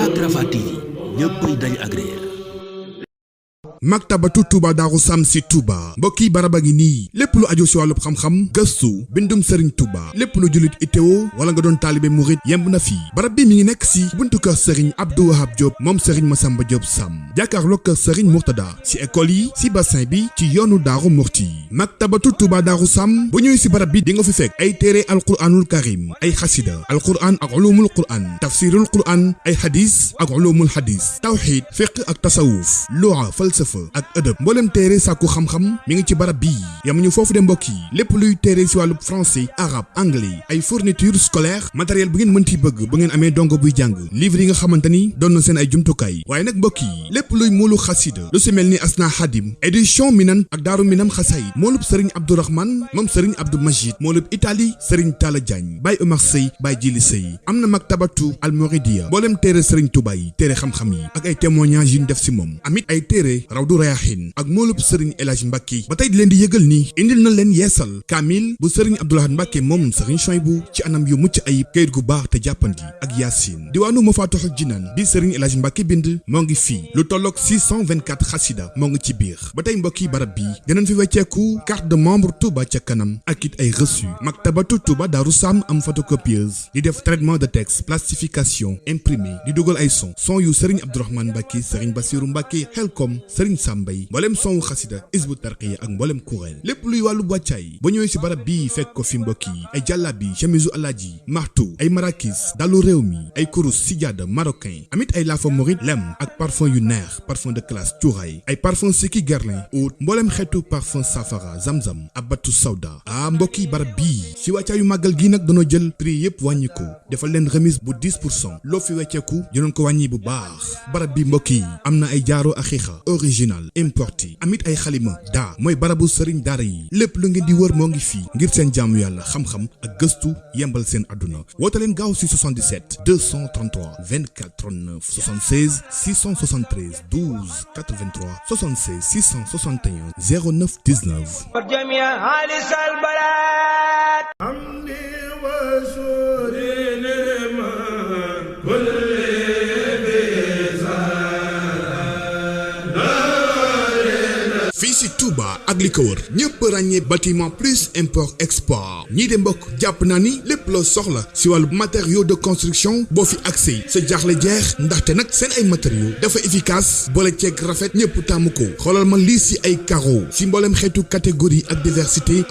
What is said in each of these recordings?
ak Rafah TV ñëppay dañ agréer. maktabatu Touba Darou Sam si Touba mbokki baraba ngi nii lépp lu aju si wàllub xam-xam gëstu bindum Serigne Touba lépp lu jullit ittewo wala nga doon taalibe murit yemb na fii barab bi mi ngi nekk si buntu kër Serigne Abdou Wahab Diop moom Serigne Massamba Diop Sam jàkkaarloo kër Serigne Mourtada si école yi si bassin bi ci yoonu Daaru Murti maktabatu Touba Darou Sam bu ñëwee si barab bi di nga fi fekk ay téere alquranul karim ay xasida alquran ak ulumul quran tafsirul quran ay hadis ak ulumul hadis tawxid fiqh ak tasawuf lugha falsafa ak ëdëb mboolem téere sàkku xam-xam mi ngi ci barab bii yamuñu foofu de mbokk yi lépp luy téere si wàllu français arabe anglais ay fourniture scolaire matériel bu ngeen mënti bëgg bu ngeen amee dongo buy jàng livre yi nga xamante ni doon na seen ay jumtukaay waaye nag mbokk yi lépp luy moolu xasida lu si mel ni asna xadim édition minan ak daaru minam xasayi moolub sëriñ abdourahman moom sëriñ abdou majid moolub italie sëriñ talla diagne baay omar sëy baay jili sëy am na maktabatu almoridia mboolem téere sëriñ tuba yi téere xam-xam yi ak ay témoignages yu ñu def si moom amit ay téere du rayaxin ak moolub sëriñ El Hadj Mbacke ba tey di leen di yëgal ni indil na leen yeesal kaamil bu sëriñ Abdoulahad Mbacke moom sëriñ Chouaïbou ci anam yu mucc ayib kayit gu baax te jàppandi ak yaasin diwaanu Mafatihul Jinaan bi sëriñ El Hadj Mbacke bind moo ngi fii lu tolloog 624 xasida moo ngi ci biir ba tey mbokki barab bi dinañ fi wecceeku carte de membre Touba ca kanam ak it ay reçu maktabatu Touba Darou Sam am photocopieuse di def traitement de texte plastification imprimé di dugal ay son yu sëriñ Abdourahmane Mbacke sëriñ Bassirou Mbacke Helcom sëriñ Sambay mboolem sonwu xasida isbu tarqiya ak mboolem kuréel lépp luy wàllu wàccaay ba ñëwee si barab bii fekk ko fi mbokk yi ay jàllabi chemisu alaaji martu ay marakis dalu réew mi ay kurus sijaada marocain amit ay laafa morit lem ak parfum yu neex parfum de classe cuuraay ay parfum Siki Guerlain oud mboolem xeetu parfum safara zamzam abatu sawda mbokk yi barab bii si wàccaayu màggal gi nag danoo jël prix yëpp wàññi ko defal leen remise bu 10% loo fi wecceeku dinañ ko wàññi bu baax barab bi mbokk yi am na ay jaaro axiixa original importé amit ay xalima daa mooy barabu sëriñ daara yi lépp lu ngeen di wër moo ngi fii ngir seen jaamu yàlla xam-xam ak gëstu yembal seen àdduna woote leen gaaw si 77 233 24 39 76 673 12 83 76 661 09 19 fii si Touba ak li ko wër ñëpp ràññee bâtiment plus import export ñii de mbokk jàpp naa ni lépp loo soxla si wàllu matériaux de construction boo fi accès sa jaaxle jeex ndaxte nag seen ay matériaux dafa efficace boole ceeg rafet ñëpp tàmm ko xoolal ma lii si ay carreaux si mboolem xeetu catégorie ak diversité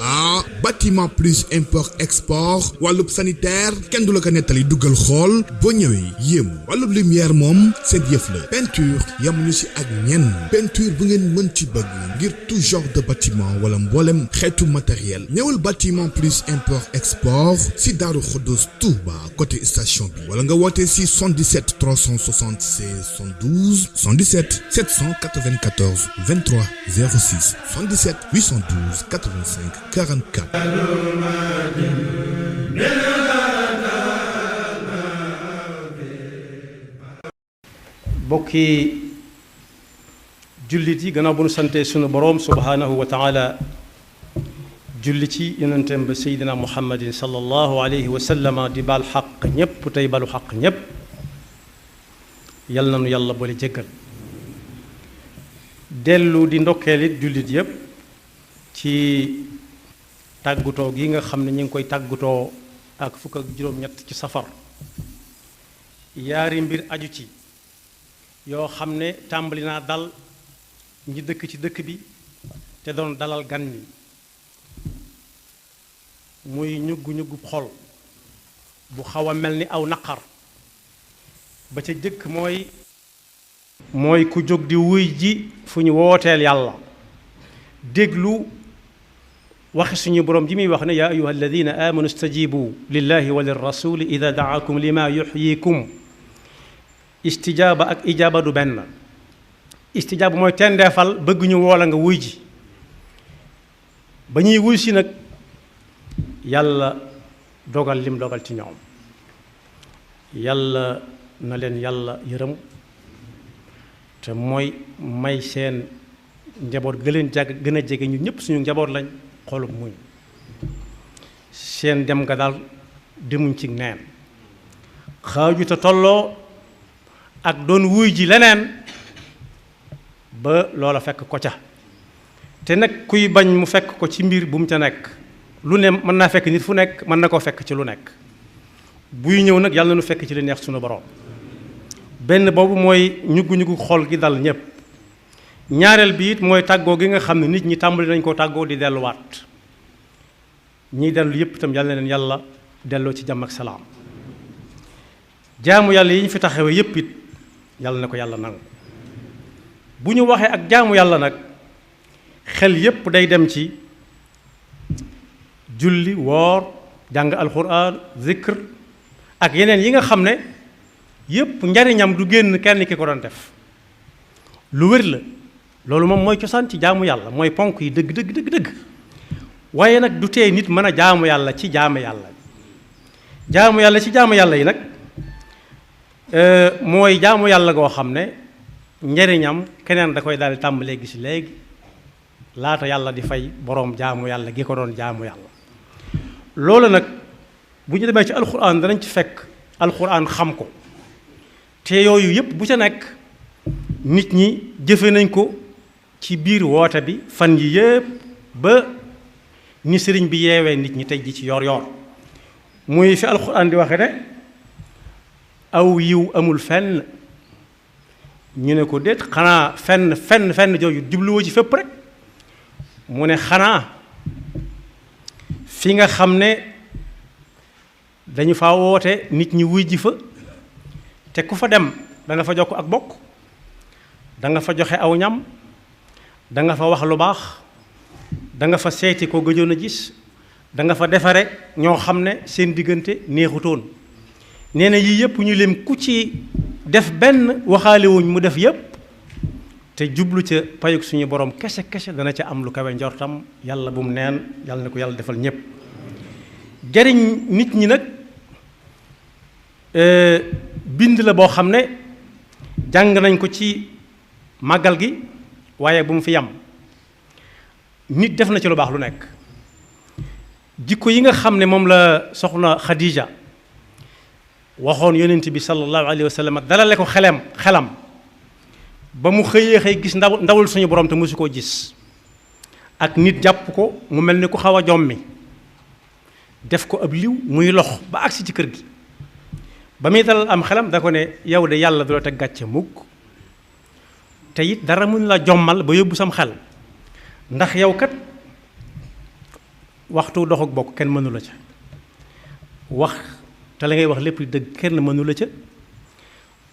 bâtiment plus import export wàllub sanitaire kenn du la ko nettali duggal xool boo ñëwee yéemu wàllub lumière moom seen yëf la peinture yamuñu si ak ñenn peinture bu ngeen mën ci bëgg ngir tout genre de bâtiment wala mboolem xeetu matériel ñëwal bâtiment plus import export si Daaru Xuddus Touba côté station bi wala nga woote si 77 376 72 77 794 23 06 77 812 85 44. bokki jullit yi gannaaw bu nu sante sunu boroom subhaanahu wa taala julli ci yonenteem ba seydina muhammadin sallallahu alayhi wa sallama di baal xaq ñépp tey balu xaq ñépp yal na nu yàlla boole jéggal dellu di ndokkeelit jullit yépp ci tàggutoo gi nga xam ne ñu ngi koy tàggutoo ak fukk ak juróom-ñett ci safar yaari mbir aju ci yoo xam ne tàmbali naa dal ñi dëkk ci dëkk bi te doon dalal gan ñi muy ñugg-ñuggub xol bu xaw a mel ni aw naqar ba ca jëkk mooy ku jóg di wuy ji fu ñu wooteel yàlla déglu waxi suñu boroom ji muy wax ne yaa ayuha alladina amanu stajibu lillahi wa lirrasuli ida daakum lima yuxyikum istijaaba ak ijaaba du benn istijaaba mooy tendeefal bëgg ñu woola nga wuy ji ba ñuy wuy si nag yàlla dogal lim dogal ci ñoom yàlla na leen yàlla yërëm te mooy may seen njaboot ga leen gën a jege ñu ñëpp suñu njaboot lañ xolub muñ seen dem nga daal demuñ ci neen xaaju te tolloo ak doon wuy ji leneen ba loola fekk ko ca te nag kuy bañ mu fekk ko ci mbir bu mu ca nekk lu ne mën naa fekk nit fu nekk mën na koo fekk ci lu nekk buy ñëw nag yàlla na nu fekk ci li neex suñu borom benn boobu mooy ñuggu-ñuggu xol gi dal ñépp ñaareel bi it mooy tàggoo gi nga xam ne nit ñi tàmbali nañ koo tàggoo di delluwaat ñiy dellu yépp itam yàlla na leen yàlla delloo ci jàmm ak salaam jaamu yàlla yi ñu fi taxawee yépp it yàlla na ko yàlla nangu bu ñu waxee ak jaamu yàlla nag xel yépp day dem ci julli woor jàng alxuraan zikr ak yeneen yi nga xam ne yépp njariñam du génn kenn ki ko doon def lu wér la loolu moom mooy cosaan ci jaamu yàlla mooy ponk yi dëgg dëgg dëgg dëgg waaye nag du tee nit mën a jaamu yàlla ci jaamu yàlla ci jaamu yàlla yi nag mooy jaamu yàlla goo xam ne njariñam keneen da koy daal di tàmbalee gis léegi laata yàlla di fay boroom jaamu yàlla gi ko doon jaamu yàlla loolu nag bu ñu demee ci alxuraan danañ ci fekk alxuraan xam ko te yooyu yépp bu ca nekk nit ñi jëfe nañ ko ci biir woote bi fan yi yépp ba ni sëriñ bi yeewee nit ñi tey ji ci yor muy fi alxuraan di waxe ne aw yiw amul fenn ñu ne ko déet xanaa fenn jooju jubluwoo ci fépp rek mu ne xanaa fi nga xam ne dañu fa woote nit ñi wuy ji fa te ku fa dem da nga fa jokk ak bokk da nga fa joxe aw ñam da nga fa wax lu baax da nga fa seeti ko gëjoon a gis da nga fa defare ñoo xam ne seen diggante neexutoon nee na yii yëpp ñu lim ku ci def benn waxaale wuñ mu def yëpp te jublu ca payug suñu borom kese dana ca am lu kawe njortam yàlla bu mu neen yàlla na ko yàlla defal ñëpp jariñ nit ñi nag bind la boo xam ne jàng nañ ko ci màggal gi waaye bu mu fi yam nit def na ci lu baax lu nekk jikko yi nga xam ne moom la soxna Khadija waxoon yonent bi sallallahu alayhi wa sallam dalale ko xelam ba mu xëy gis ndawul suñu borom te mosu koo gis ak nit jàpp ko mu mel ni ku xaw a jommi def ko ab liw muy lox ba agsi ci kër gi ba muy dalal am xelam da ko ne yow de yàlla du la teg gàcce mukk te it dara mun la jommal ba yóbbu sam xel ndax yow kat waxtu dox ak bokk kenn mënu la ca wax te la ngay wax lépp dëgg kenn mënu la ca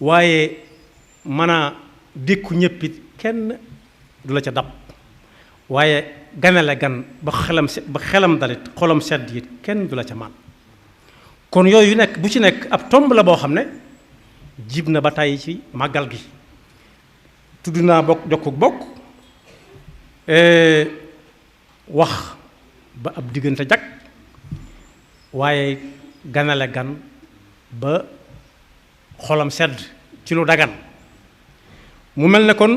waaye mën a dékku ñëppit kenn du la ca dab waaye ganale gan ba xelam dalit xolam sedd it kenn du la ca man kon yooyu nekk bu ci nekk ab tomb la boo xam ne jib na ba tàyyi ci màggal gi tudd naa bokk jokkuk bokk wax ba ab diggante jag waaye ganale gan ba xolam sedd ci lu dagan mu mel ne kon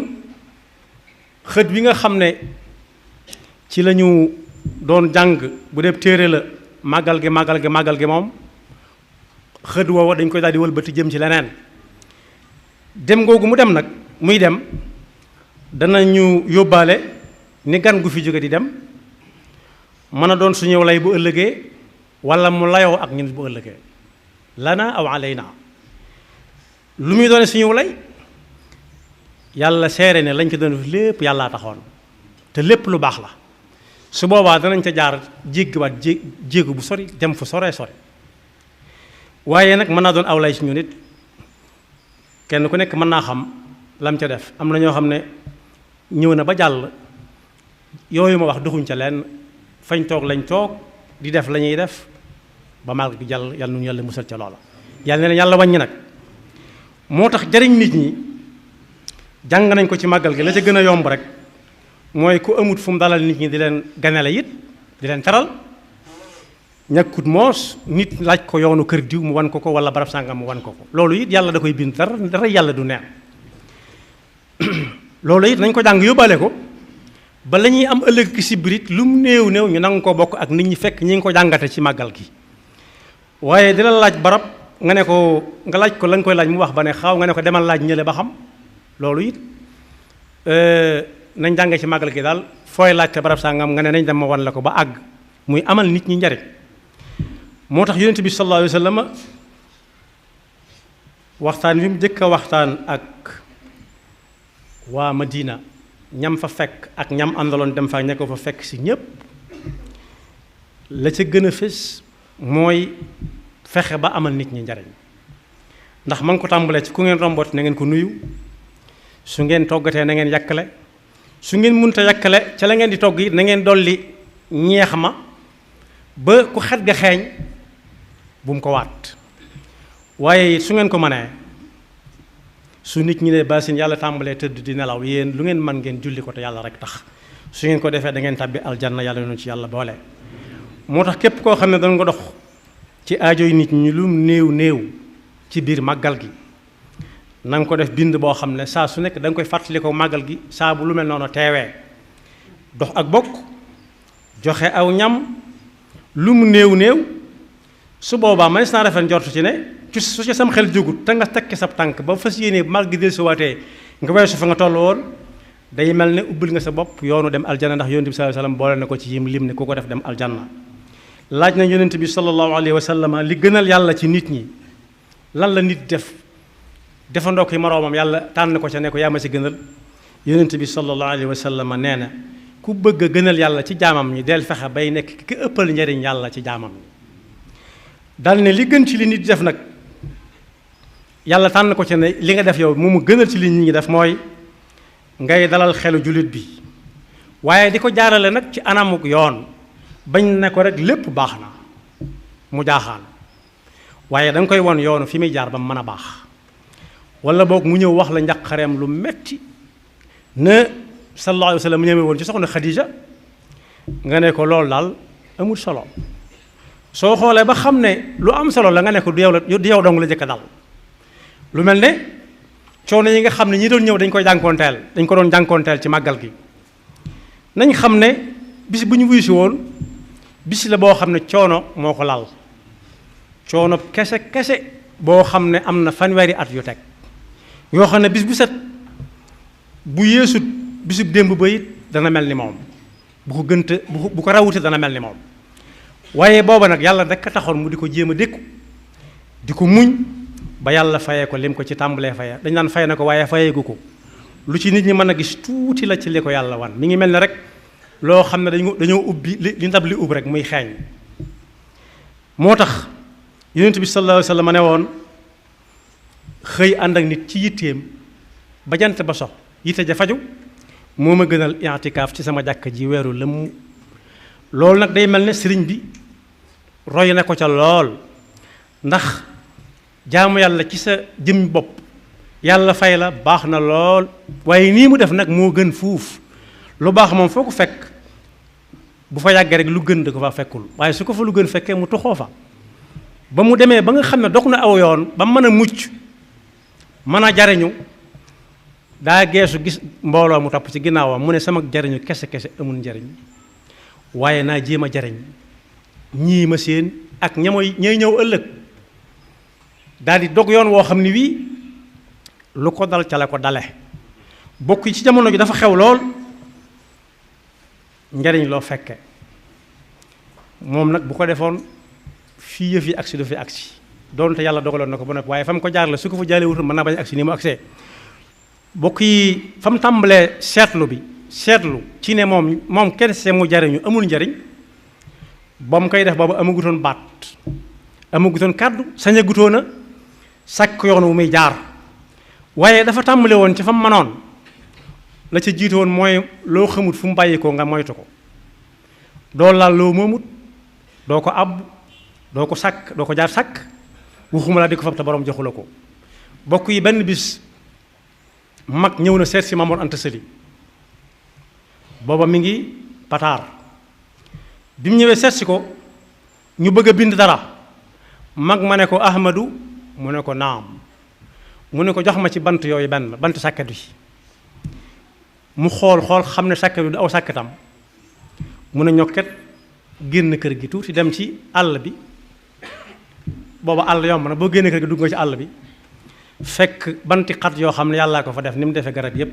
xët wi nga xam ne ci lañu doon jàng bu dee téere la màggal gi moom xët woowa dañ koy daal di wëlbati jëm ci leneen dem googu mu dem nag muy dem danañu yóbbaale ni gan gu fi jóge di dem mën a doon suñu lay bu ëllëgee wala mu layoo ak ñun bu ëllëgee lana aw alayna lu muy doone suñu lay yàlla seere ne lañ ko doon def lépp yàllaa taxoon te lépp lu baax la su boobaa danañ ca jaar jéggiwaat jéegu bu sori dem fu sore waaye nag mën naa doon aw lay si ñu nit kenn ku nekk mën naa xam lam ca def am na ñoo xam ne ñëw na ba jàll yooyu ma wax doxuñ ca leen fañ toog lañ toog di def la ñuy def ba màggal gi jàll yàlla nu yàlla musal ca loola yàlla ne leen yàlla wàññi nag moo tax jariñ nit ñi jàng nañ ko ci màggal gi la ca gën a yomb rek mooy ku amut fu mu dalal nit ñi di leen ganale it di leen taral ñàkkut moos nit laaj ko yoonu kër diw mu wan ko wala barab sàngam mu wan ko loolu it yàlla da koy bind dara yàlla du neen loolu it nañ ko jàng yóbbaale ko ba la ñuy am ëllëg ki si birit lu mu néew néew ñu nangu ko bokk ak nit ñi fekk ñi ngi ko jàngate ci màggal gi. waaye di la laaj barab nga ne ko nga laaj ko la nga koy laaj mu wax ba ne xaw nga ne ko demal laaj ñële ba xam loolu it nañ jànge ci màggal gi daal fooy laajte barab sangam nga ne nañ dem ma wan la ko ba àgg muy amal nit ñi njariñ. moo tax yonent bi sallallahu alayhi wa sallam waxtaan wi mu jëkk a waxtaan ak waa Madina ñam fa fekk ak ñam àndaloon dem fa ña ko fa fekk si ñépp la ca gën a fés mooy fexe ba amal nit ñi njariñ ndax ma ngi ko tàmbalee ci ku ngeen rombooti na ngeen ko nuyu su ngeen toggatee na ngeen yàkkale su ngeen munta yàkkale ca la ngeen di togg it na ngeen dolli ñeex ma ba ku xet ga xeeñ bu mu ko waat waaye su ngeen ko mënee su nit ñi ne basin yàlla tàmbalee tëdd di nelaw yéen lu ngeen mën ngeen julli ko te yàlla rek tax su ngeen ko defee da ngeen tàbbi aljanna yàlla noonu ci yàlla boole. moo tax képp koo xam ne dañ ko dox ci aajoy nit ñi lu néew néew ci biir màggal gi na nga ko def bind boo xam ne saa su nekk da nga koy fàttali ko màggal gi saa bu lu mel noonu teewee dox ak bokk joxe aw ñam lu mu néew néew su boobaa mënees naa rafet njortu ci ne su ci sam xel jógut te nga tekki sab tànk ba fas yéene màggal gi del si waatee nga weesu fa nga toll woon day mel ne ubbil nga sa bopp yoonu dem aljanna ndax yonent bi sallallahu alayhi wasallam boole na ko ci yim lim ne ku ko def dem aljanna. laaj na yonent bi sallallahu alayhi wasallam li gënal yàlla ci nit ñi lan la nit def defandoo ko moroomam yàlla tànn ko ca ne ko yaa ma ci gënal yonent bi sallallahu alayhi wasallam nee na ku bëgg a gënal yàlla ci jaamam ñi del fexe bay nekk ki ëppal njariñ yàlla ci jaamam ñi. dal ne li gën ci li nit def nag yàlla tànn ko ca ne li nga def yow mu gënal ci li nit ñi def mooy ngay dalal xelu jullit bi waaye di ko jaarale nag ci anamuk yoon bañ ne ko rek lépp baax na mu jaaxaan waaye da nga koy won yoonu fi muy jaar ba mu mën a baax wala boog mu ñëw wax la njaqareem lu metti ne sallallahu alayhi wa sallam mu ñëwee woon ci soxna Xadija nga ne ko loolu daal amul solo soo xoolee ba xam ne lu am solo la nga ne ko du yow dong la jëkk a dal lu mel ne coono yi nga xam ne ñi doon ñëw dañ ko doon jànkoonteel ci màggal gi nañ xam ne bis bu ñu wuyu si woon bis la boo xam ne coono moo ko lal coono kese kese boo xam ne am na fanweeri at yu teg yoo xam ne bis bu set bu yeesut bisub démb ba it dana mel ni moom bu ko gënte bu ko rawute dana mel ni moom waaye booba nag yàlla rekk a taxoon mu di ko jéem a dékku di ko muñ ba yàlla fayee ko lim ko ci tàmbalee fayee dañ naan fay na ko waaye fayeegu ko lu ci nit ñi mën a gis tuuti la ci li ko yàlla wan mi ngi mel ne rek loo xam ne dañoo ubbi li ndab li ub rek muy xeeñ moo tax yonent bi sallallahu alayhi wa sallam ne woon xëy ànd ak nit ci yitteem ba jant ba sox yitte ja faju moo ma gënal i'tikaaf ci sama jàkk ji weeru lëmm loolu nag day mel ne sëriñ bi roy na ko ca lool ndax jaamu yàlla ci sa jëm bopp yàlla fay la baax na lool waaye nii mu def nag moo gën fuuf lu baax moom foo ko fekk bu fa yàggee rek lu gën da ko fa fekkul waaye su ko fa lu gën fekkee mu tuxoo fa ba mu demee ba nga xam ne dog na aw yoon ba mën a mucc mën a jariñu daa geesu gis mbooloo mu topp ci ginnaawam mu ne sama jariñu kese kese amul njariñ waaye naa jéem a jariñ ñii ma seen ak ñay ñëw ëllëg daal di dog yoon woo xam ne wii lu ko dal ca la ko dale bokk ci jamono ji dafa xew lool njariñ loo fekke moom nag bu ko defoon fii yëf yi agsi du fi agsi doonte yàlla dogaloon na ko ba noppi waaye fa mu ko jaar la su ko fa jaale wutul mën naa bañ agsi ni mu agsee bokk yi fa mu tàmbalee seetlu ci ne moom kenn see mu jariñu amul njariñ ba mu koy def boobu amagutoon baat amagutoon kàddu sañagutoon a sàkk yoon wu muy jaar waaye dafa tàmbale woon ci fa mu mënoon la ca jiitu woon mooy loo xamut fu mu bàyyi ko nga moytu ko doo laal loo moomut doo ko àbb doo ko sàkk doo ko jaar sàkk waxuma laa di ko fab te borom joxu la ko bokk yi benn bis mag ñëw na seet si Mamoor Anta Sali booba mi ngi pataar bi mu ñëwee seet si ko ñu bëgg a bind dara mag ma ne ko Ahmadu mu ne ko naam mu ne ko jox ma ci bant yooyu benn bant sàkket bi mu xool xam ne sàkket bi du aw sàkketam mu ne ñokket génn kër gi tuuti dem ci àll bi booba àll yomb na boo génn kër gi dugg nga ci àll bi fekk banti xat yoo xam ne yàllaa ko fa def ni mu defee garab yépp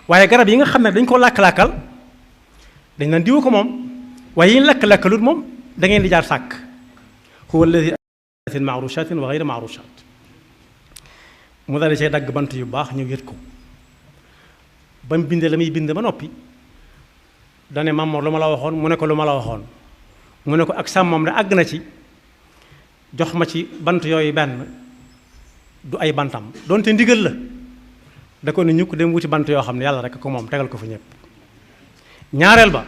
waaye garab yi nga xam ne dañ ko làkk-làkkal dañ naan diwa ko moom waaye yi ñu làkk-làkkalut moom da ngeen di jaar sàkk huwa alladi ma'rushatin wa ghayra ma'rushat mu daal di cay dagg bant yu baax ñu yët ko ba mu bindee la muy bind ba noppi dane Mamor lu ma la waxoon mu ne ko lu ma la waxoon mu ne ko ak sàmmam ne àgg na ci jox ma ci bant yooyu benn du ay bantam doonte ndigal la da ko ne ñu ko dem wuti bant yoo xam ne yàlla rek ko moom tegal ko fa ñëpp ñaareel ba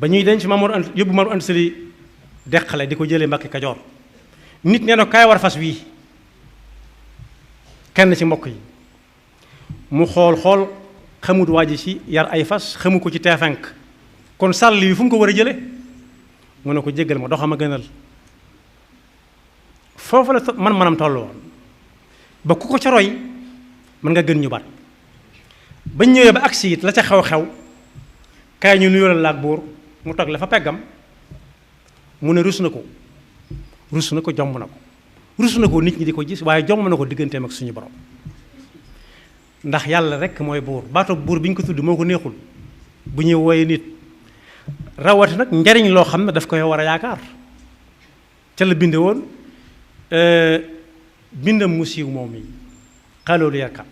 ñuy denc yóbbu Mamour Anta Sali deqale di ko jëlee Mbàkke Kajoor nit nee na kaay war fas wii kenn ci mbokk yi mu xool xamut waa ji ci yar ay fas xamu ko ci teefenk kon sàll yi fu mu ko war a jële mu ne ko jéggal ma doxam a gënal foofu la manam toll woon ba ku ko ca roy mën nga gën ñu bari bañ ñëwee ba agsi it la ca xew-xew kaay ñu nuyoo la ak buur mu toog la fa peggam mu ne rus na ko jomb na ko rus na ko nit ñi di ko gis waaye jomb na ko digganteem ak suñu borom ndax yàlla rek mooy buur baatu buur bi ñu ko tudd moo ko neexul bu ñuy wooye nit rawati nag njariñ loo xam ne daf koy war a yaakaar ca la binde woon bindam mu siiw moom yi xaloolu yarkat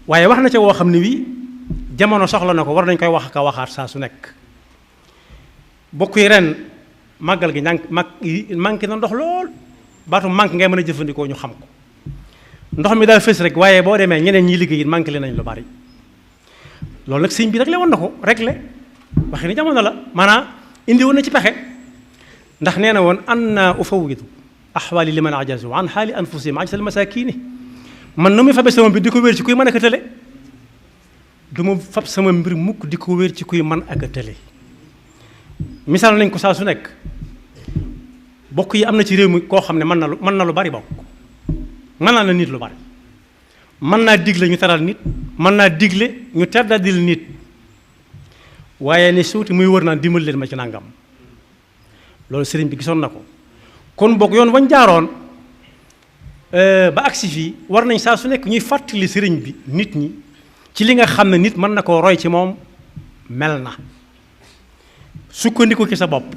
waaye wax na ca woo xam ne wii jamono soxla na ko war nañ koy wax ka waxaat saa su nekk bokk yi ren màggal gi manqué na ndox lool baatu manqué ngay mën a jëfandikoo ñu xam ko ndox mi daal fës rek waaye boo demee ñeneen ñi liggéey it manqué le nañ lu bari loolu nag sëñ bi réglé woon na ko réglé waxi ni jamono la maanaam indi woon na ci pexe ndax nee na woon an naa ufawidu ahwaali liman ajazu an xaali anfusihim ajsal masakini man nu muy fabe sama mbir di ko wér ci kuy mën ak a tële du ma fab sama mbir mukk di ko wér ci kuy mën ak a tële misaal nañ ko saa su nekk bokk yi am na ci réew mi koo xam ne mën na lu bari bokk mën naa la nit lu bari mën naa digle ñu teral nit mën naa digle ñu teddadil nit waaye ne suuti muy wër naan dimbali leen ma ci nangam loolu sëriñ bi gisoon na ko kon bokk yoon wañ jaaroon ba agsi fii war nañ saa su nekk ñuy fàttali sëriñ bi nit ñi ci li nga xam ne nit mën na koo roy ci moom mel na sukkandiku ci sa bopp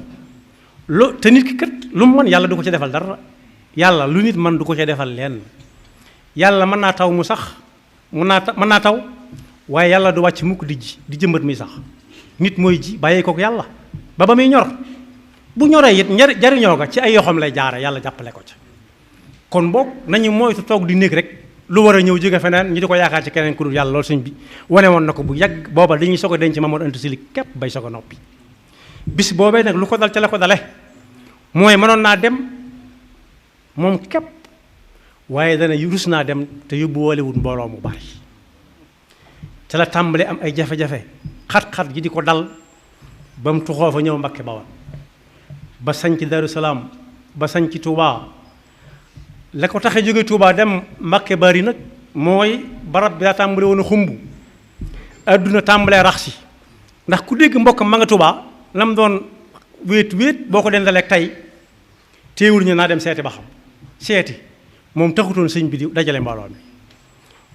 te nit ki kat lu mu mën yàlla du ko ci defal dara yàlla lu nit mën du ko ci defal lenn yàlla mën naa taw mu sax mën naa taw waaye yàlla du wàcc mukk di jëmbat muy sax nit mooy ji bàyyee kook yàlla ba muy ñor bu ñoree it jariñoo ga ci ay yoxam lay jaare yàlla jàppale ko ca kon boog nañu moytu toog di néeg rek lu war a ñëw jóge feneen ñi di ko yaakaar ci keneen ku dul yàlla loolu sëñ bi wane woon na ko bu yàgg booba dañuy soog a denc Mamour Anta Sali képp bay soog a noppi bis boobee nag lu ko dal ca la ko dale mooy mënoon naa dem moom képp waaye dana rus naa dem te yóbbu woolewul mbooloo mu bari ca la tàmbale am ay jafe-jafe xat-xat ji di ko dal ba mu tuxoo fa ñëw Mbakke Bawal ba sañ ci Daru Salaam ba sañ ci Touba la ko taxee jóge Touba dem Mbakke Bari nag mooy barab bi daa tàmbale woon a xumb adduna tàmbalee rax si ndax ku dégg mbokkam ma nga Touba la mu doon wéet boo ko dendaleeg tey téewul ñu naa dem seeti ba xam seeti moom taxutoon sëñ bi di dajale mbooloo mi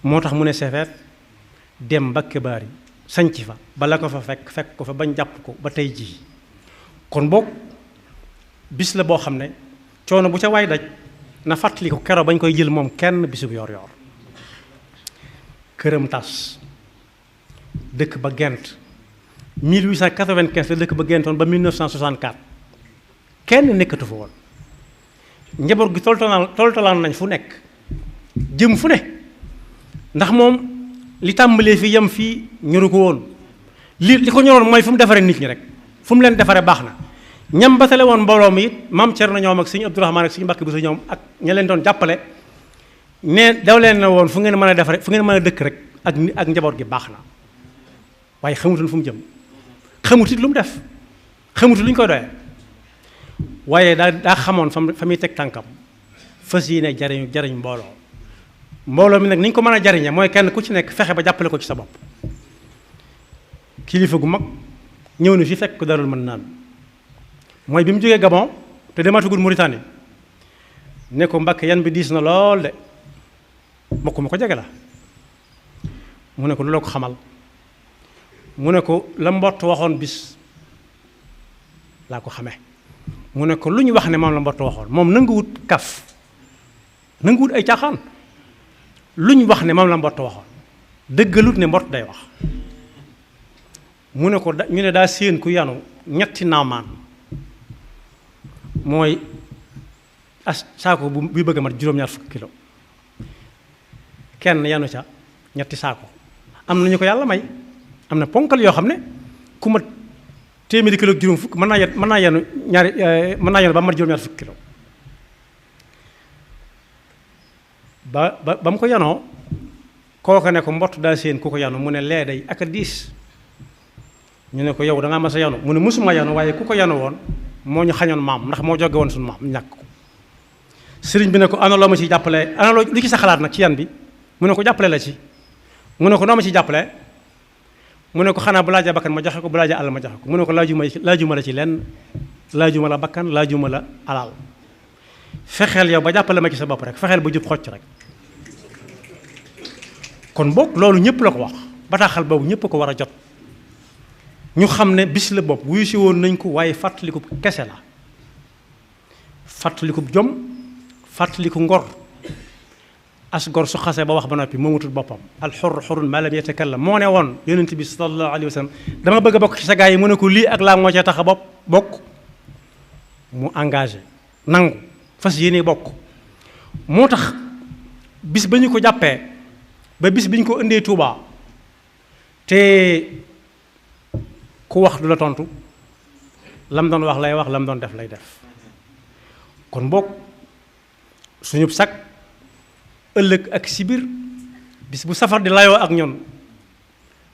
moo tax mu ne sefeet dem Mbakke Bari sañc fa bala ko fa fekk ko fa bañ jàpp ko ba tey jii kon boog bis la boo xam ne coono bu ca waay daj na fàttali ko kero bañ koy jël moom kenn bisub yor këram tas dëkk ba Gent 1895 la dëkk ba Gentoon ba 1964 kenn nekkatu fa woon njaboot gi toltolaan nañ fu nekk jëm fu ne ndax moom li tàmbalee fi yem fii ñoru ko woon li ko ñoroon mooy fu mu defaree nit ñi rek fu mu leen defaree baax na ñam batale woon mbooloo mi it maam Cerno ñoom ak sëñ Abdourahmaan ak sëñ Mbàkke Buso ñoom ak ña leen doon jàppale ne daw leen na woon fu ngeen mën a defaree fu ngeen mën a dëkk rek ak njaboot gi baax na waaye xamutul fu mu jëm xamut it lu mu def xamutul lu ñu koy doyee waaye daa xamoon fa muy teg tànkam fas yéene jariñ mbooloo mbooloo mi nag ni ñu ko mën a jariñe mooy kenn ku ci nekk fexe ba jàppale ko ci sa bopp. kilifa gu mag ñëw na fi fekk ko Daarul Mannaan mooy bi mu jógee Gabon te dematugul Mauritanie ne ko Mbàkke yan bi diis na lool de mbokk ma ko jege la mu ne ko lu la ko xamal mu ne ko la mbott waxoon bis laa ko xamee mu ne ko lu ñu wax ne moom la mbott waxoon moom nanguwut kaf nanguwut ay caaxaan lu ñu wax ne moom la mbott waxoon dëggalut ne mbott day wax mu ne ko ñu ne daa séen ku yanu ñetti naamaan mooy as saako bu bëgg a mat juróom-ñaar fukki kilo kenn yanu ca ñetti saako am na ñu ko yàlla may am na ponkal yoo xam ne ku mat téeméeri kilo ak juróom fukk mën naa yenu mën naa yenu ba mat juróom-ñaar fukki kilo ba mu ko yanoo kooka ne ko mbott daa séen ku ko yanu mu ne lee day ak a diis ñu ne ko yow da ngaa mas a yanu mu ne musuma yanu waaye ku ko yanu woon moo ñu xañoon maam ndax moo jóge woon suñu maam ñàkk ko sëriñ bi ne ko ana loo ma ciy jàppale ana loo lu ci sa xalaat nag ci yan bi mu ne ko jàppale la ci mu ne ko noo ma ciy jàppale mu ne ko xanaa bu laajee bakkan ma joxe ko bu laajee alal ma joxe ko mu ne ko laajuma la ci lenn laajuma la bakkan laajuma la alal fexeel yow ba jàppale ma ci sa bopp rek fexeel ba jub xocc rek kon boog loolu ñëpp la ko wax bataaxal boobu ñëpp ko war a jot ñu xam ne bis la bopp wuyu si woon nañ ko waaye fàttaliku kese la fàttaliku jom fàttaliku ngor as gor su xasee ba wax ba noppi moomatul boppam alxur xurun maa lam yatakallam moo ne woon yonent bi sallallahu alayhi wa sallam dama bëgg a bokk ci sa gaa yi mu ne ko lii ak laa moo cee tax a bokk mu engagé nangu fas yéene bokk moo tax bis ba ñu ko jàppee ba bis bi ñu ko indee Tuubaa te ku wax du la tontu lam doon wax lay wax lam doon def lay def kon boog suñu sag ëllëg ak sibir bis bu safar di layoo ak ñun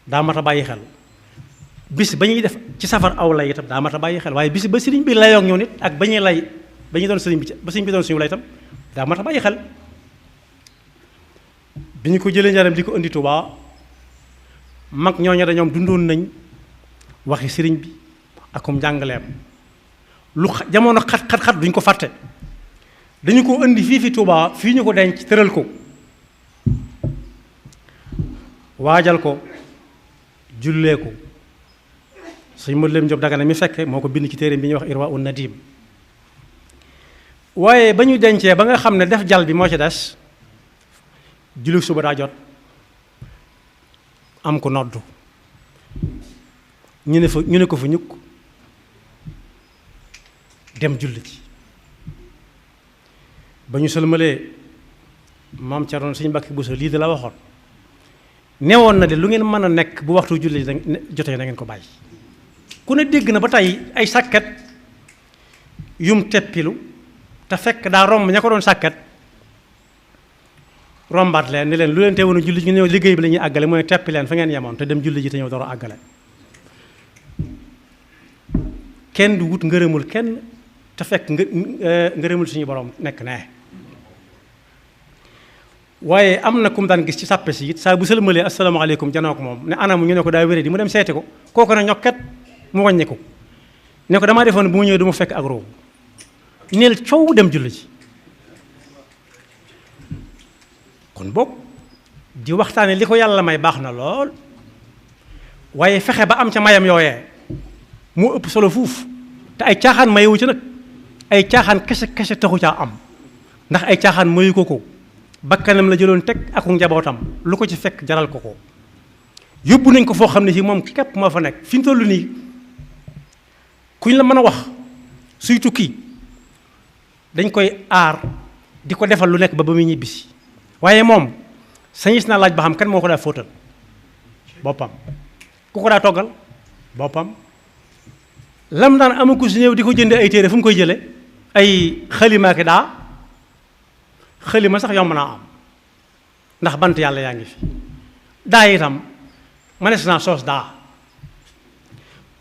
daa mat a bàyyi xel bis ba ñuy def ci safar aw lay itam daa mat a bàyyi xel waaye bis ba sëriñ bi layoo ak ñun it ak ba ñuy lay ba ñuy doon sëriñ bi ba sëriñ bi doon suñu lay itam daa mat a bàyyi xel bi ñu ko jëlee Njaaréem di ko indi Tuubaa mag ñooñu dañoom dundoon nañ waxi sëriñ bi akum njàngaleem lu jamono xat duñ ko fàtte dañu ko indi fii fi Tuubaa fii ñu ko denc tëral ko waajal ko jullee ko sëñ Modou Lam Diop Dagana mi fekke moo ko bind ci téere bi ñuy wax Irwa Nadim waaye ba ñu dencee ba nga xam ne def jal bi moo ci des julli suba daa jot am ko noddu ñu ne ko fa ñukk dem julli ci ba ñu sëlmalee maam Thierno Sëñ Mbàkke Buso lii da la waxoon newoon na de lu ngeen mën a nekk bu waxtu julli jotee na ngeen ko bàyyi ku ne dégg na ba tey ay sàkkat yum teppilu te fekk daa romb ña ko doon sàkkat rombaat leen ni leen lu leen teewoon a julli ñu ñëw liggéey bi la ñuy àggale mooy teppi leen fa ngeen yemoon te dem julli ji te ñëw door a àggale kenn du wut ngërëmul kenn te fekk ngërëmul suñu borom nekk nee waaye am na ku mu daan gis ci sàppe si it saa bu sëlmalee asalaamaaleykum janoo ko moom ne anamu ñu ne ko daa wéré di mu dem seeti ko kooku ne ñokket mu wàññi ko ne ko damaa defoon bu mu ñëwee du mu fekk ak roobu neel coow dem julli ji kon boog di waxtaane li ko yàlla may baax na lool waaye fexe ba am ca mayam yooyee moo ëpp solo fuuf te ay caaxaan mayewu ci nag ay caaxaan kese taxu caa am ndax ay caaxaan mayu ko bakkanam la jëloon teg ak njabootam lu ko ci fekk jaral ko yóbbu nañ ko foo xam ne ci moom képp moo fa nekk fi ñu toll nii kuñ la mën a wax suy tukki dañ koy aar di ko defal lu nekk ba muy ñibbisi waaye moom sañis naa laaj ba xam kan moo ko daa fóotal boppam ku ko daa toggal boppam lam daan ama ko si ñëw di ko jënde ay téere fu mu koy jële ay xalima ki daa xalima sax yomb naa am ndax bant yàlla yaa ngi fi daa itam manees naa soos daa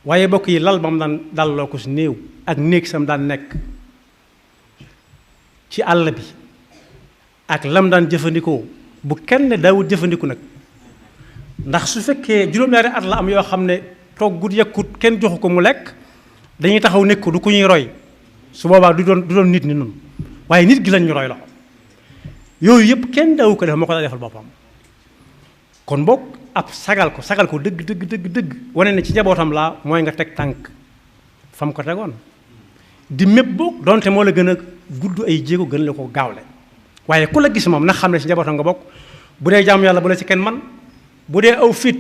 waaye bokk yi lal ba mu daan dalloo ko si néew ak néeg sam daan nekk ci àll bi ak lam daan jëfandikoo bu kenn daawut jëfandiku nag ndax su fekkee juróom-ñaari at la am yoo xam ne toggut yekkut kenn joxu ko mu lekk dañuy taxaw nekk ko du ko ñuy roy su boobaa du doon nit ni nun waaye nit gi lañ ñu roy la yooyu yëpp kenn daawu ko def moo ko daa defal boppam kon boog ab sagal ko dëgg wane ne ci njabootam laa mooy nga teg tànk fam ko tegoon di mépp boog donte moo la gën a gudd ay jéego gën la ko gaawle waaye ku la gis moom na xam ne ci njabootam nga bokk bu dee jaamu yàlla bu la ci kenn man bu dee aw fit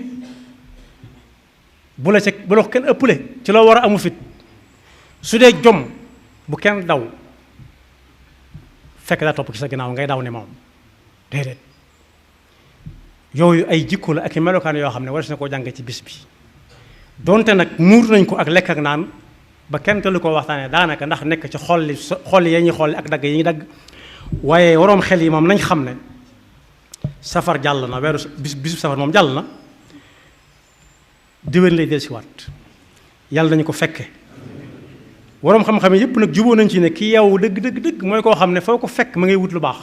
bu la ko kenn ëppale ci loo war a amu fit su dee jom bu kenn daw fekk daa topp ci sa ginnaaw ngay daw ne moom déedéet yooyu ay jikko la ak i melokaan yoo xam ne war na koo jàng ci bis bi donte nag muur nañ ko ak lekk ak naan ba kenn te lu ko waxtaanee daanaka ndax nekk ci xolli ya ñuy xolli ak dagg yi ñuy dagg waaye waroom xel yi moom nañ xam ne safar jàll na weeru bisu safar moom jàll na déwén lay dellusiwaat yàlla nañu ko fekke waroom xam-xam yépp nag juboo nañ ci ne ki yow dëgg mooy koo xam ne foo ko fekk ma ngay wut lu baax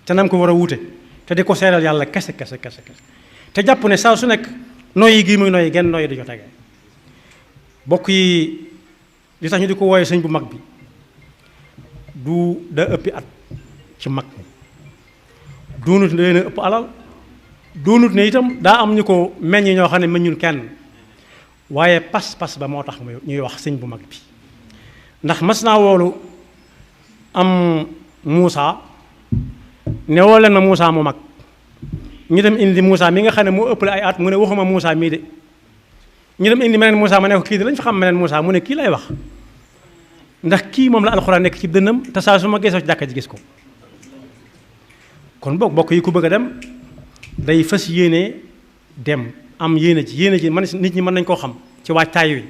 te nam ko war a wute te di ko seeral yàlla kese te jàpp ne saa su nekk noyyi gii muy noyyi genn noyyi di jo tege bokk yi li tax ñu di ko wooye sëñ bu mag bi du daa ëppi at ci mag doonut ne leen ëpp alal doonut ne itam daa am ñu ko meññ ñoo xam ne meññul kenn waaye pas-pas ba moo tax ñuy wax sëñ bu mag bi ndax mas naa woolu am Muusa ne woo leen ma Muusa mu mag ñu dem indi Muusa mi nga xam ne moo ëppale ay at mu ne waxuma Muusa mii de ñu dem indi meneen Muusa ma ne ko kii de lañ fa xam meneen Muusa mu ne kii lay wax ndax kii moom la alxuraan nekk ci dënnam te saa su ma geesoo ci jàkka ji gis ko kon bokk yi ku bëgg a dem day fas yéene dem am yéene ji man nit ñi mën nañ koo xam ci waajtaay wi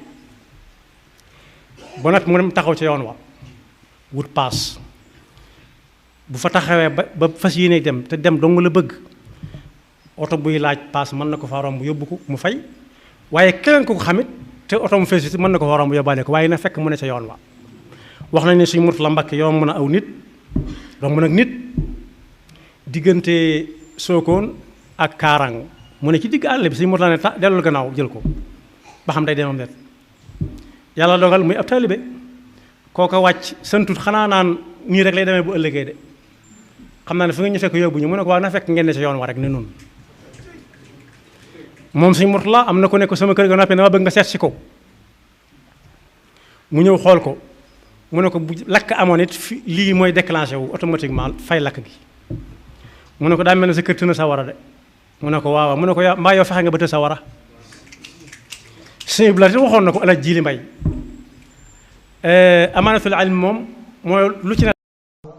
ba nag mu dem taxaw ca yoon wa wut paas bu fa taxawee ba fas yéene dem te dem dong la bëgg oto buy laaj paas mën na ko fa romb yóbbu ko mu fay waaye keneen ko xamit te oto mu fees mën na ko fa romb yóbbaale ko waaye na fekk mu ne ca yoon wa wax nañ ne suñu Murtala Mbàkke yoon mën a aw nit romb nag nit diggante Sokone ak Kaarang mu ne ci digg àll bi suñu Murtala ne dellul gannaaw jël ko ba xam day demam det yàlla dogal muy ab taalibe kooka wàcc santut xanaa naan nii rek lay demee bu ëllëgee de xam naa ne fi nga ñu fekk yóbbu ñu mu ne ko waaw na fekk ngeen ne ci yoon wa rek ne noonu moom suñu Murtala am na ko ne ko sama kër ga noppi dama bëgg nga seet si ko mu ñëw xool ko mu ne ko bu lakk amoon it lii mooy déclenché wu automatiquement fay lakk gi mu ne ko daa mel ne sa kër tëna sa wara de mu ne ko waaw mu ne ko mbaa yow fexe nga ba të sa wara suñu blati waxoon na ko ala jili mbay amaanatul ilm moom mooy lu ci ne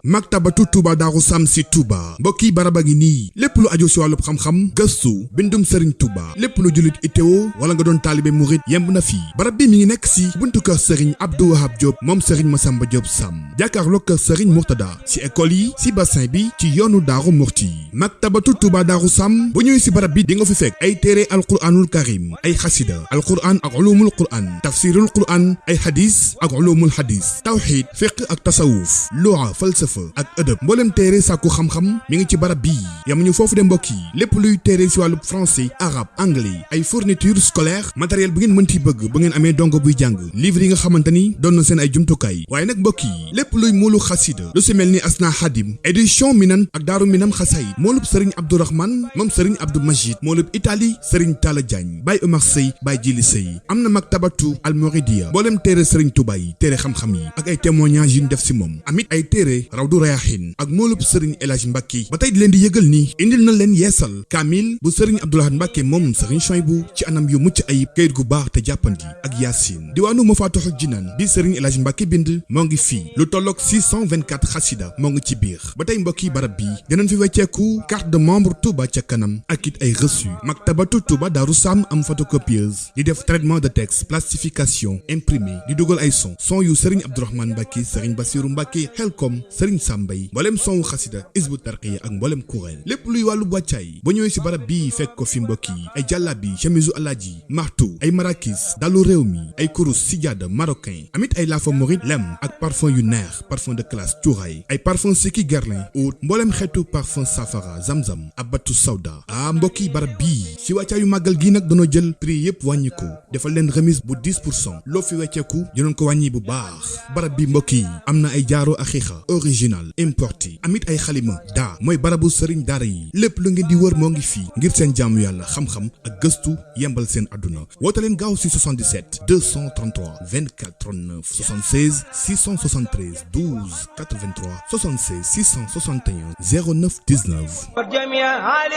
maktabatu Touba Darou Sam si Touba mbokki baraba ngi nii lépp lu aju si wàllub xam-xam gëstu bindum Serigne Touba lépp lu jullit ittewo wala nga doon taalibe murit yemb na fii barab bi mi ngi nekk si buntu kër Serigne Abdou Wahab Diop moom Serigne Massamba Diop Sam jàkkaarloo kër Serigne Mourtada si école yi si bassin bi ci yoonu Daaru Murti maktabatu Touba Darou Sam bu ñëwee si barab bi di nga fi fekk ay téere alquranul karim ay xasida alquran ak ulumul quran tafsirul quran ay hadis ak ulumul hadis tawxid fiqh ak tasawuf lugha falsafa ak ëdëb mboolem téere sàkku xam-xam mi ngi ci barab bii yamuñu foofu de mbokk yi lépp luy téere si wàllu français arabe anglais ay fourniture scolaire matériel bu ngeen mënti bëgg bu ngeen amee dongo buy jàng livre yi nga xamante ni doon na seen ay jumtukaay waaye nag mbokk yi lépp luy moolu xasida lu si mel ni asna xadim édition minan ak daaru minam xasay moolub sëriñ abdourahman moom sëriñ abdou majid moolub italie sëriñ talla diagne baay omar sëy baay jili sëy am na maktabatu almoridia mboolem téere sëriñ tuba yi téere xam-xam yi ak ay témoignages yu ñu def si moom amit ay téere rawdu rayahin ak moolub sëriñ El Hadj Mbacke ba tey di leen di yëgal ni indil na leen yeesal kaamil bu sëriñ Abdoulahad Mbacke moom sëriñ Chouaïbou ci anam yu mucc ayib kayit gu baax te jàppandi ak yaasin diwaanu Mafatihul Jinaan bi sëriñ El Hadj Mbacke bind moo ngi fii lu tolloog 624 xasida moo ngi ci biir ba tey mbokki barab bi dinañ fi wecceeku carte de membre Touba ca kanam ak it ay reçu maktabatu Touba Darou Sam am photocopieuse di def traitement de texte plastification imprimé di dugal ay son yu sëriñ Abdourahmane Mbacke sëriñ Bassirou Mbacke Xelkom sëriñ Serigne Sambay mboolem sonwu xasida Hizbut Tarqiyyah ak mboolem kuréel lépp luy wàllu wàccaay ba ñëwee si barab bii fekk ko fi mbokk yi ay jàllabi chemisu alaaji martu ay marakis dalu réew mi ay kurus sijaada marocain amit ay laafa morit lem ak parfum yu neex parfum de classe cuuraay ay parfum Siki Guerlain oud mboolem xeetu parfum safara zamzam abatu sawda mbokk yi barab bii si wàccaayu màggal gi nag dañoo jël prix yëpp wàññi ko defal leen remise bu 10% loo fi wecceeku dinañ ko wàññi bu baax barab bi mbokk yi am na ay jaaro axiixa original importé amit ay xalima daa mooy barabu sëriñ daara yi lépp lu ngeen di wër moo ngi fii ngir seen jaamu yàlla xam-xam ak gëstu yembal seen àdduna woote leen gaaw si 77 233 24 39 76 673 12 83 76 661 09 19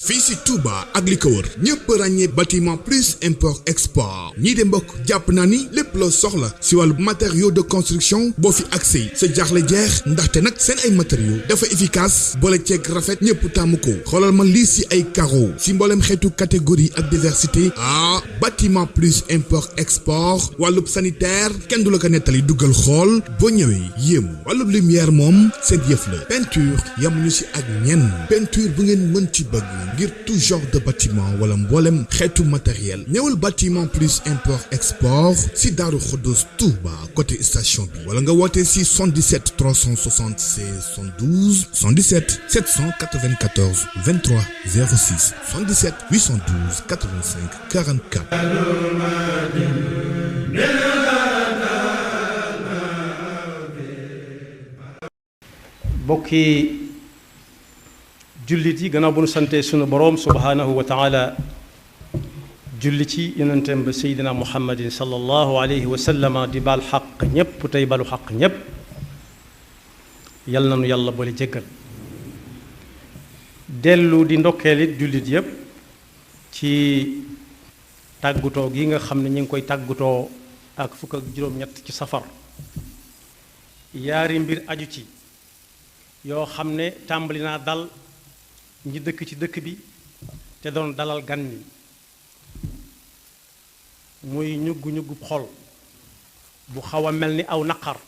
fii si Touba ak li ko wër ñëpp ràññee bâtiment plus import export ñii de mbokk jàpp naa ni lépp loo soxla si wàllu matériaux de construction boo fi accès sa jaaxle jeex ndaxte nag seen ay matériaux dafa efficace boole ceeg rafet ñëpp taamu ko xoolal ma lii si ay carreaux si mboolem xeetu catégorie ak diversité bâtiment plus import export wàllub sanitaire kenn du la ko nettali duggal xool boo ñëwee yéemu wàllub lumière moom seen yëf la peinture yamuñu si ak ñenn peinture bu ngeen mën ci bëgg ngir tout genre de bâtiment wala mboolem xeetu matériel ñëwal bâtiment plus import export si Daaru Xuddus Touba côté station bi wala nga woote si 77 376 72 77 794 23 06 77 812 85 44. bokki jullit yi gannaaw bu nu sante sunu boroom subhaanahu wa taala julli ci yonenteem ba seydina muhammadin sallallahu alayhi wa sallama di baal xaq ñépp tey balu xaq ñépp yal na nu yàlla boole jéggal dellu di ndokkeelit jullit yépp ci tàggutoo gi nga xam ne ñu ngi koy tàggutoo ak fukk ak juróom-ñett ci safar yaari mbir aju ci yoo xam ne tàmbali naa dal ñi dëkk ci dëkk bi te doon dalal gan ñi muy ñugg-ñuggub xol bu xaw a mel ni aw naqar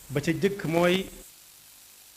ba ca jëkk mooy